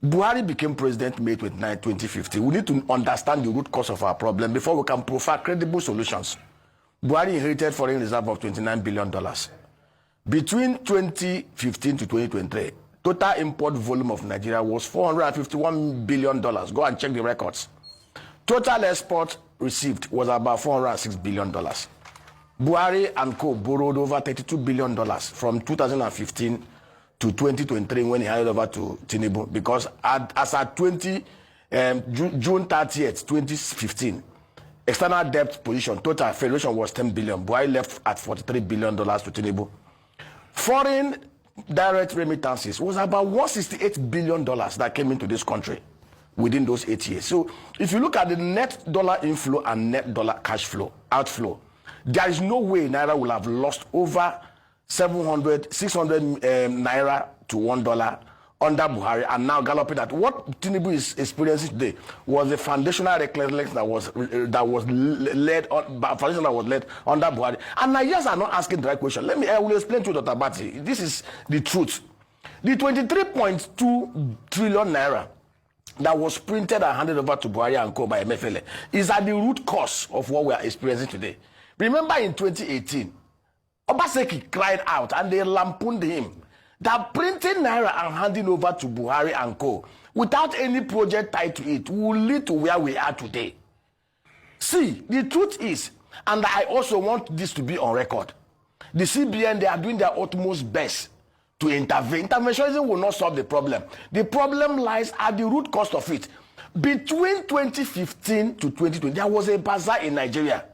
Buhari became president May 29, 2015. We need to understand the root cause of our problem before we can provide credible solutions. Buhari inherited foreign reserve of $29 billion. Between 2015 to 2023, total import volume of Nigeria was $451 billion. Go and check the records. Total export received was about $406 billion. Buhari and co borrowed over $32 billion from 2015 to 2023 when he handed over to Tinubu, because as at June 30th, 2015, external debt position, total federation was $10 billion. Buhari left at $43 billion to Tinubu. Foreign direct remittances was about $168 billion that came into this country within those 8 years. So if you look at the net dollar inflow and net dollar cash flow, outflow, there is no way Naira will have lost over 600 Naira to $1 under Buhari, and now galloping at what Tinubu is experiencing today was the foundational recklessness that was led under Buhari. And Nigerians are not asking the right question. I will explain to Dr. Bati. This is the truth. The 23.2 trillion Naira that was printed and handed over to Buhari and co by MFL is at the root cause of what we are experiencing today. Remember in 2018, Obaseki cried out and they lampooned him that printing Naira and handing over to Buhari and co without any project tied to it will lead to where we are today. See, the truth is, and I also want this to be on record, the CBN, they are doing their utmost best to intervene. Interventionism will not solve the problem. The problem lies at the root cause of it. Between 2015 to 2020, there was a bazaar in Nigeria.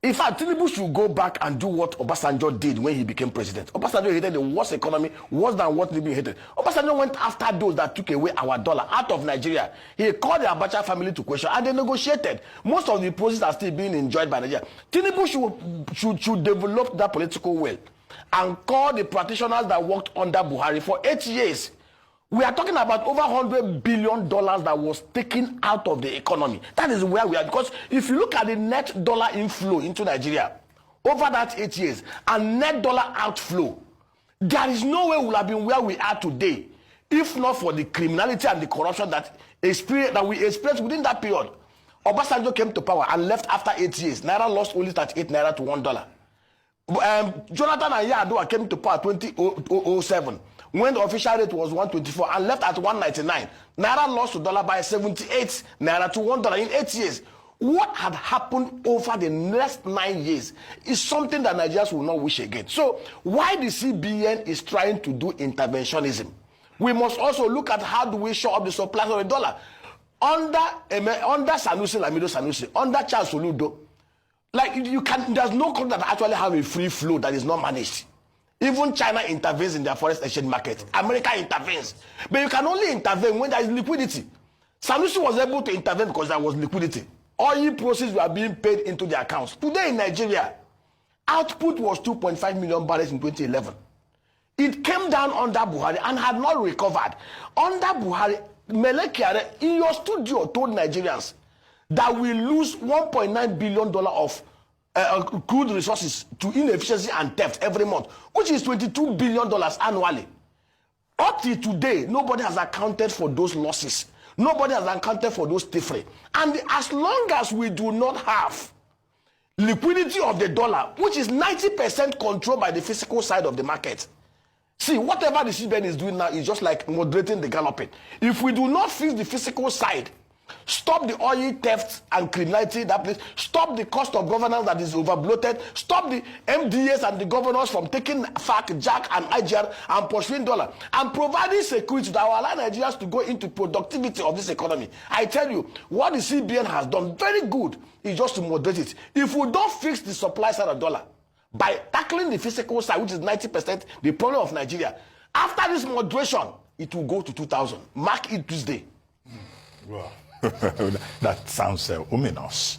In fact, Tinubu should go back and do what Obasanjo did when he became president. Obasanjo hated the worst economy, worse than what Tinubu hated. Obasanjo went after those that took away our dollar out of Nigeria. He called the Abacha family to question, and they negotiated. Most of the proceeds are still being enjoyed by Nigeria. Tinubu should develop that political will and call the practitioners that worked under Buhari for 8 years. We are talking about over $100 billion that was taken out of the economy. That is where we are. Because if you look at the net dollar inflow into Nigeria over that 8 years and net dollar outflow, there is no way we will have been where we are today if not for the criminality and the corruption that we experienced within that period. Obasanjo came to power and left after 8 years. Naira lost only 38 Naira to $1. Jonathan and Yar'Adua came to power 2007. When the official rate was 124 and left at 199, Naira lost to dollar by 78 Naira to $1 in 8 years. What had happened over the next 9 years is something that Nigerians will not wish again. So why the CBN is trying to do interventionism, we must also look at how do we show up the supply of the dollar. Under Sanusi, Lamido Sanusi, under Charles Soludo, there's no country that actually have a free flow that is not managed. Even China intervenes in their foreign exchange market. America intervenes. But you can only intervene when there is liquidity. Sanusi was able to intervene because there was liquidity. Oil proceeds were being paid into their accounts. Today in Nigeria, output was 2.5 million barrels in 2011. It came down under Buhari and had not recovered. Under Buhari, Mele Kyari in your studio told Nigerians that we lose $1.9 billion of crude resources to inefficiency and theft every month, which is $22 billion annually. Up to today, nobody has accounted for those losses. Nobody has accounted for those thievery. And as long as we do not have liquidity of the dollar, which is 90% controlled by the physical side of the market, see, whatever the CBN is doing now is just like moderating the galloping. If we do not fix the physical side, stop the oil theft and criminality that place, stop the cost of governance that is overbloated, stop the MDAs and the governors from taking FAC, JAC and IGR and pursuing dollar, and providing security that will allow Nigerians to go into productivity of this economy. I tell you, what the CBN has done very good is just to moderate it. If we don't fix the supply side of dollar by tackling the physical side, which is 90% the problem of Nigeria, after this moderation, it will go to 2000. Mark it Tuesday. Wow. That sounds ominous.